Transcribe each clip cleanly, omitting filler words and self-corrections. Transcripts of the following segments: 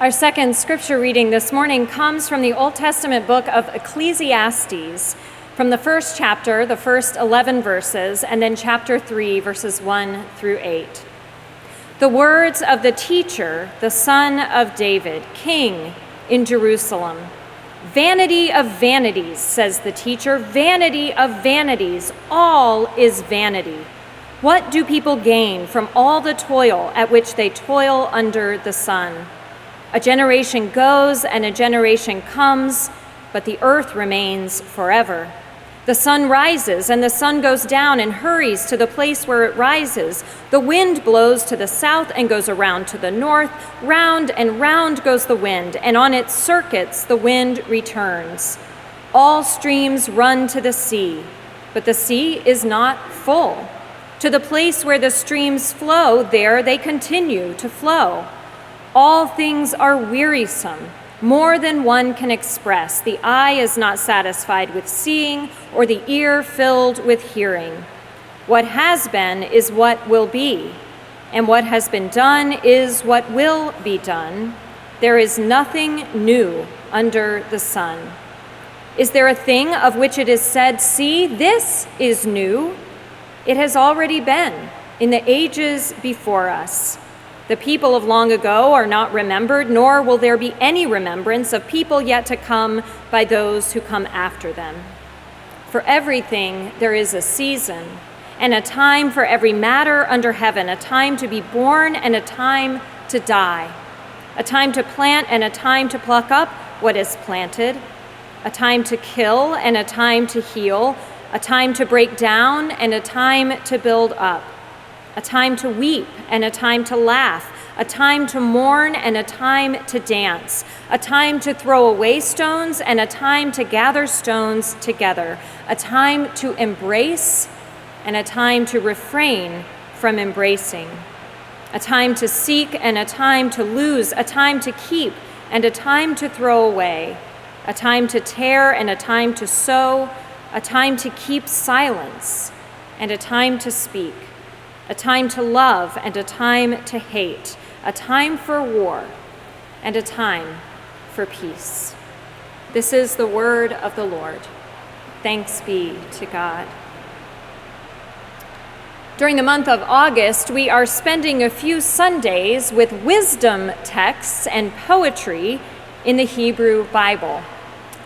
Our second scripture reading this morning comes from the Old Testament book of Ecclesiastes, from the first chapter, the first 11 verses, and then chapter 3, verses 1 through 8. The words of the teacher, the son of David, king in Jerusalem. Vanity of vanities, says the teacher, vanity of vanities, all is vanity. What do people gain from all the toil at which they toil under the sun? A generation goes and a generation comes, but the earth remains forever. The sun rises and the sun goes down and hurries to the place where it rises. The wind blows to the south and goes around to the north. Round and round goes the wind, and on its circuits the wind returns. All streams run to the sea, but the sea is not full. To the place where the streams flow, there they continue to flow. All things are wearisome, more than one can express. The eye is not satisfied with seeing, or the ear filled with hearing. What has been is what will be, and what has been done is what will be done. There is nothing new under the sun. Is there a thing of which it is said, "See, this is new"? It has already been in the ages before us. The people of long ago are not remembered, nor will there be any remembrance of people yet to come by those who come after them. For everything there is a season, and a time for every matter under heaven, a time to be born and a time to die, a time to plant and a time to pluck up what is planted, a time to kill and a time to heal, a time to break down and a time to build up, a time to weep and a time to laugh, a time to mourn and a time to dance, a time to throw away stones and a time to gather stones together, a time to embrace and a time to refrain from embracing, a time to seek and a time to lose, a time to keep and a time to throw away, a time to tear and a time to sow, a time to keep silence and a time to speak, a time to love and a time to hate, a time for war and a time for peace. This is the word of the Lord. Thanks be to God. During the month of August, we are spending a few Sundays with wisdom texts and poetry in the Hebrew Bible.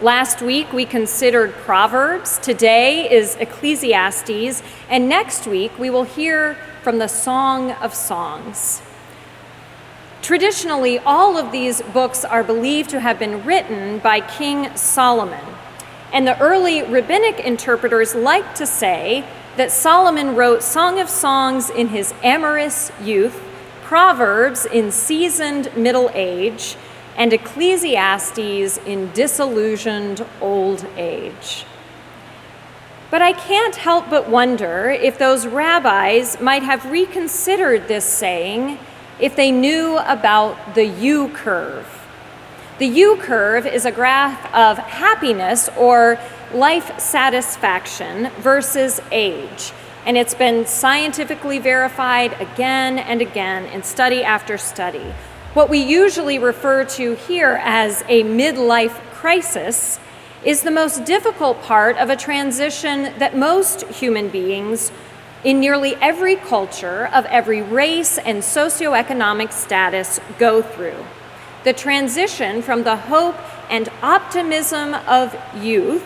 Last week, we considered Proverbs. Today is Ecclesiastes. And next week, we will hear from the Song of Songs. Traditionally, all of these books are believed to have been written by King Solomon. And the early rabbinic interpreters like to say that Solomon wrote Song of Songs in his amorous youth, Proverbs in seasoned middle age, and Ecclesiastes in disillusioned old age. But I can't help but wonder if those rabbis might have reconsidered this saying if they knew about the U-curve. The U-curve is a graph of happiness or life satisfaction versus age, and it's been scientifically verified again and again in study after study. What we usually refer to here as a midlife crisis is the most difficult part of a transition that most human beings in nearly every culture of every race and socioeconomic status go through. The transition from the hope and optimism of youth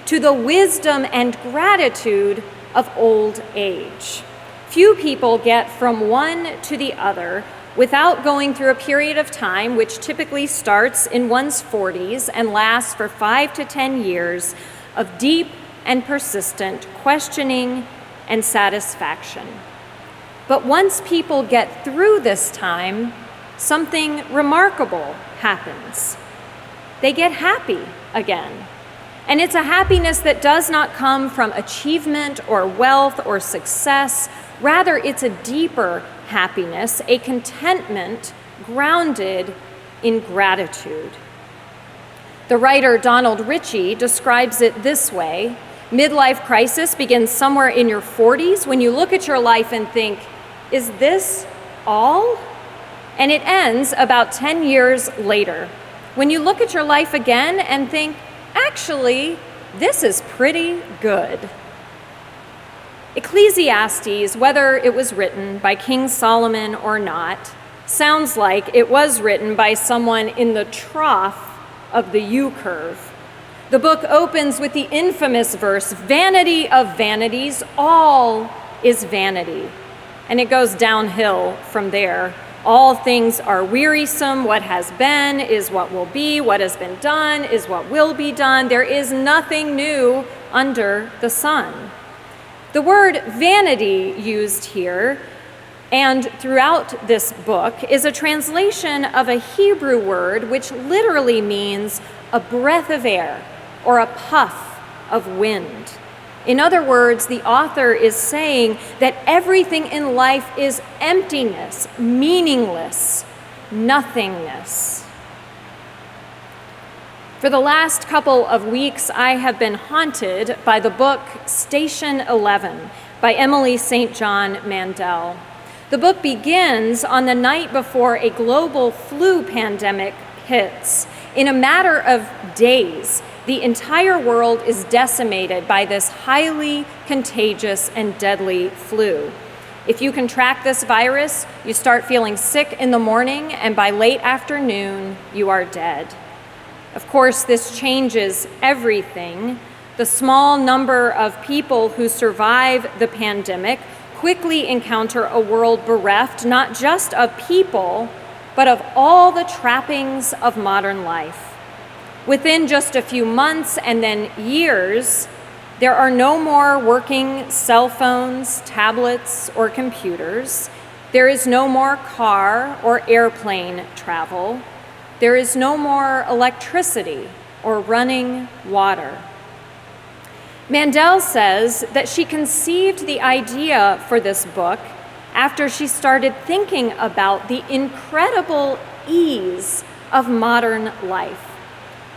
to the wisdom and gratitude of old age. Few people get from one to the other without going through a period of time which typically starts in one's 40s and lasts for 5 to 10 years of deep and persistent questioning and satisfaction. But once people get through this time, something remarkable happens. They get happy again. And it's a happiness that does not come from achievement or wealth or success. Rather, it's a deeper happiness, a contentment grounded in gratitude. The writer Donald Ritchie describes it this way: midlife crisis begins somewhere in your 40s when you look at your life and think, is this all? And it ends about 10 years later, when you look at your life again and think, actually, this is pretty good. Ecclesiastes, whether it was written by King Solomon or not, sounds like it was written by someone in the trough of the U-curve. The book opens with the infamous verse, "Vanity of vanities, all is vanity." And it goes downhill from there. All things are wearisome. What has been is what will be. What has been done is what will be done. There is nothing new under the sun. The word vanity used here and throughout this book is a translation of a Hebrew word which literally means a breath of air or a puff of wind. In other words, the author is saying that everything in life is emptiness, meaningless, nothingness. For the last couple of weeks, I have been haunted by the book Station 11 by Emily St. John Mandel. The book begins on the night before a global flu pandemic hits. In a matter of days, the entire world is decimated by this highly contagious and deadly flu. If you contract this virus, you start feeling sick in the morning, and by late afternoon, you are dead. Of course, this changes everything. The small number of people who survive the pandemic quickly encounter a world bereft not just of people, but of all the trappings of modern life. Within just a few months and then years, there are no more working cell phones, tablets, or computers. There is no more car or airplane travel. There is no more electricity or running water. Mandel says that she conceived the idea for this book after she started thinking about the incredible ease of modern life.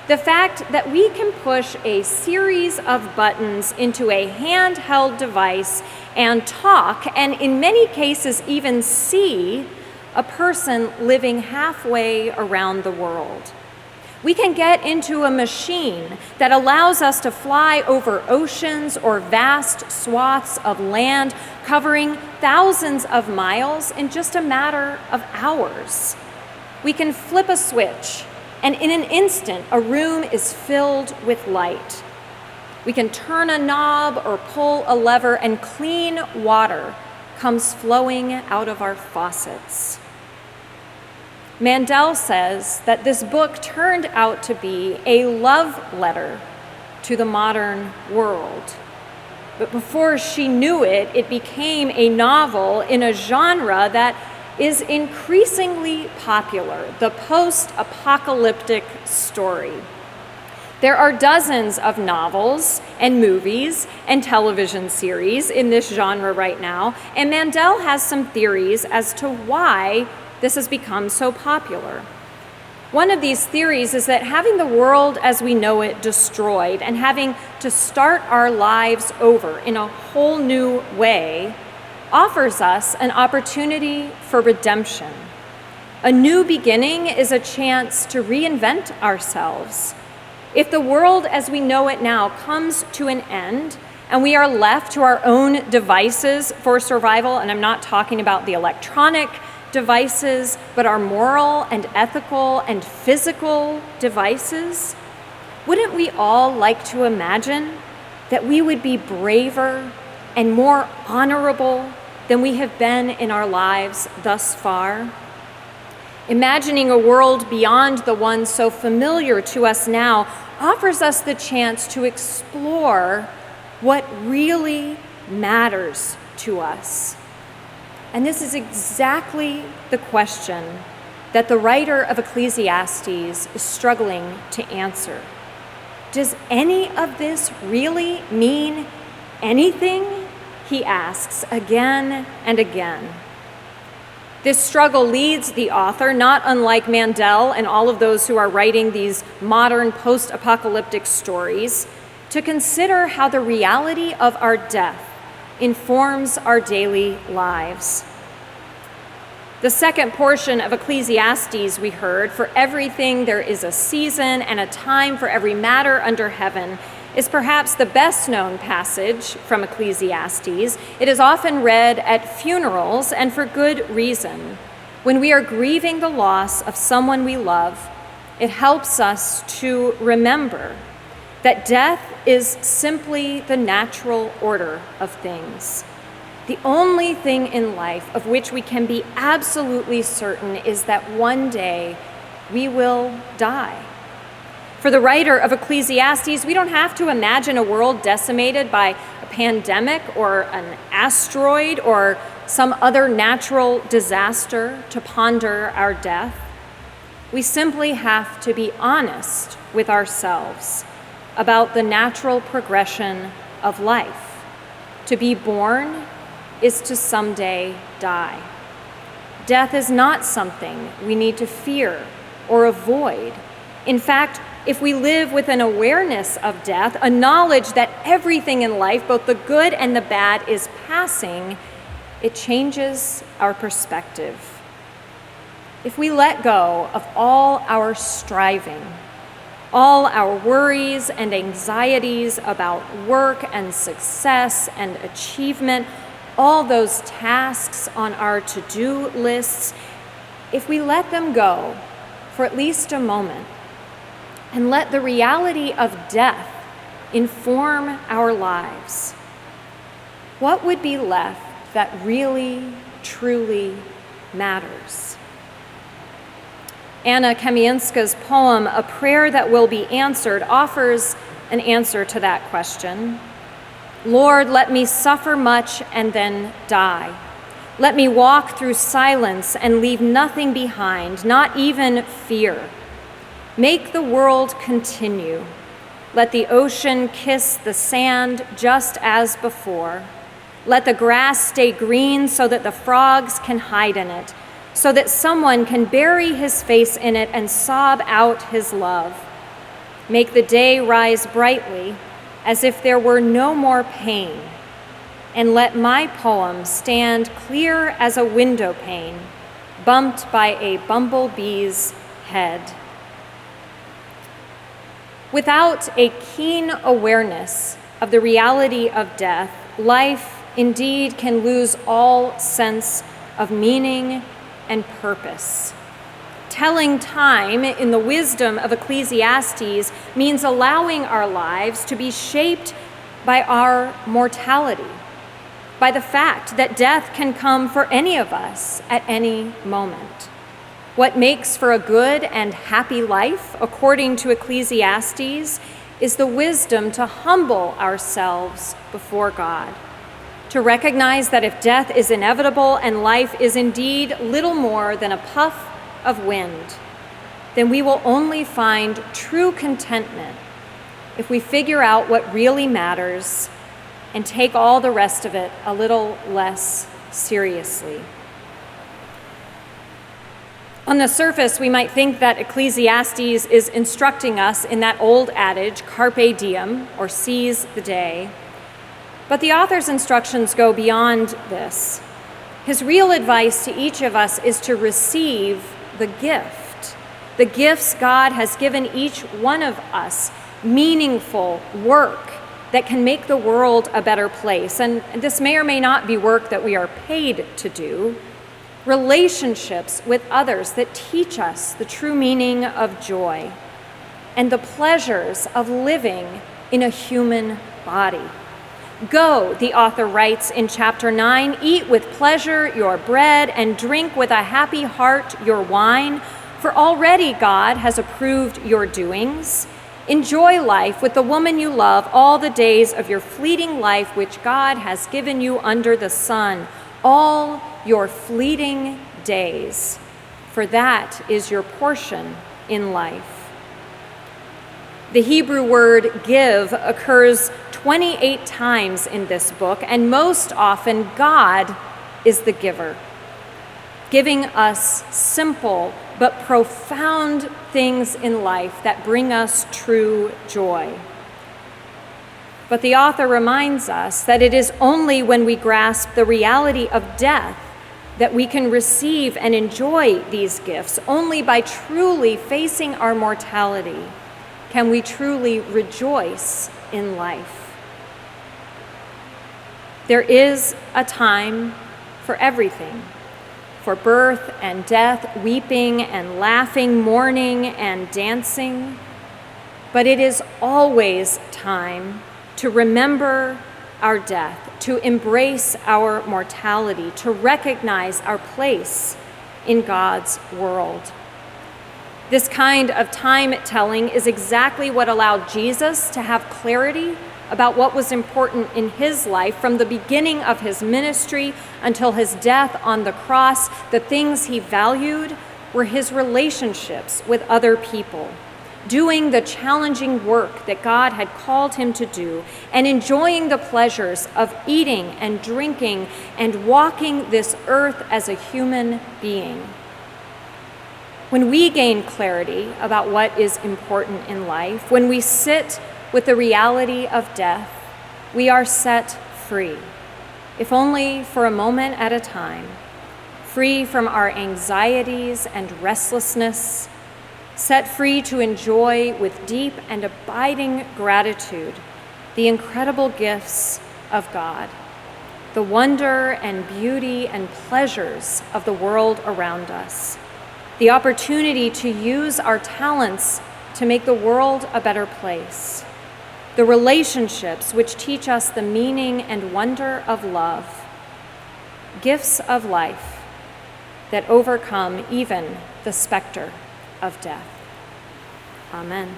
The fact that we can push a series of buttons into a handheld device and talk, and in many cases even see, a person living halfway around the world. We can get into a machine that allows us to fly over oceans or vast swaths of land, covering thousands of miles in just a matter of hours. We can flip a switch, and in an instant, a room is filled with light. We can turn a knob or pull a lever, and clean water comes flowing out of our faucets. Mandel says that this book turned out to be a love letter to the modern world. But before she knew it, it became a novel in a genre that is increasingly popular, the post-apocalyptic story. There are dozens of novels and movies and television series in this genre right now, and Mandel has some theories as to why this has become so popular. One of these theories is that having the world as we know it destroyed and having to start our lives over in a whole new way offers us an opportunity for redemption. A new beginning is a chance to reinvent ourselves. If the world as we know it now comes to an end and we are left to our own devices for survival, and I'm not talking about the electronic devices, but our moral and ethical and physical devices, wouldn't we all like to imagine that we would be braver and more honorable than we have been in our lives thus far? Imagining a world beyond the one so familiar to us now offers us the chance to explore what really matters to us. And this is exactly the question that the writer of Ecclesiastes is struggling to answer. Does any of this really mean anything? He asks again and again. This struggle leads the author, not unlike Mandel and all of those who are writing these modern post-apocalyptic stories, to consider how the reality of our death informs our daily lives. The second portion of Ecclesiastes we heard, "For everything there is a season and a time for every matter under heaven," is perhaps the best known passage from Ecclesiastes. It is often read at funerals, and for good reason. When we are grieving the loss of someone we love, it helps us to remember that death is simply the natural order of things. The only thing in life of which we can be absolutely certain is that one day we will die. For the writer of Ecclesiastes, we don't have to imagine a world decimated by a pandemic or an asteroid or some other natural disaster to ponder our death. We simply have to be honest with ourselves about the natural progression of life. To be born is to someday die. Death is not something we need to fear or avoid. In fact, if we live with an awareness of death, a knowledge that everything in life, both the good and the bad, is passing, it changes our perspective. If we let go of all our striving, all our worries and anxieties about work and success and achievement, all those tasks on our to-do lists, if we let them go for at least a moment and let the reality of death inform our lives, what would be left that really, truly matters? Anna Kamienska's poem, "A Prayer That Will Be Answered," offers an answer to that question. "Lord, let me suffer much and then die. Let me walk through silence and leave nothing behind, not even fear. Make the world continue. Let the ocean kiss the sand just as before. Let the grass stay green so that the frogs can hide in it, so that someone can bury his face in it and sob out his love. Make the day rise brightly as if there were no more pain, and let my poem stand clear as a window pane, bumped by a bumblebee's head." Without a keen awareness of the reality of death, life indeed can lose all sense of meaning and purpose. Telling time in the wisdom of Ecclesiastes means allowing our lives to be shaped by our mortality, by the fact that death can come for any of us at any moment. What makes for a good and happy life, according to Ecclesiastes, is the wisdom to humble ourselves before God, to recognize that if death is inevitable and life is indeed little more than a puff of wind, then we will only find true contentment if we figure out what really matters and take all the rest of it a little less seriously. On the surface, we might think that Ecclesiastes is instructing us in that old adage, carpe diem, or seize the day. But the author's instructions go beyond this. His real advice to each of us is to receive the gifts God has given each one of us, meaningful work that can make the world a better place. And this may or may not be work that we are paid to do. Relationships with others that teach us the true meaning of joy and the pleasures of living in a human body. Go, the author writes in chapter 9, eat with pleasure your bread and drink with a happy heart your wine, for already God has approved your doings. Enjoy life with the woman you love all the days of your fleeting life which God has given you under the sun, all your fleeting days, for that is your portion in life. The Hebrew word give occurs 28 times in this book, and most often God is the giver, giving us simple but profound things in life that bring us true joy. But the author reminds us that it is only when we grasp the reality of death that we can receive and enjoy these gifts. Only by truly facing our mortality can we truly rejoice in life. There is a time for everything, for birth and death, weeping and laughing, mourning and dancing. But it is always time to remember our death, to embrace our mortality, to recognize our place in God's world. This kind of time-telling is exactly what allowed Jesus to have clarity about what was important in his life from the beginning of his ministry until his death on the cross. The things he valued were his relationships with other people, doing the challenging work that God had called him to do, and enjoying the pleasures of eating and drinking and walking this earth as a human being. When we gain clarity about what is important in life, when we sit with the reality of death, we are set free, if only for a moment at a time, free from our anxieties and restlessness, set free to enjoy with deep and abiding gratitude the incredible gifts of God, the wonder and beauty and pleasures of the world around us, the opportunity to use our talents to make the world a better place, the relationships which teach us the meaning and wonder of love, gifts of life that overcome even the specter of death. Amen.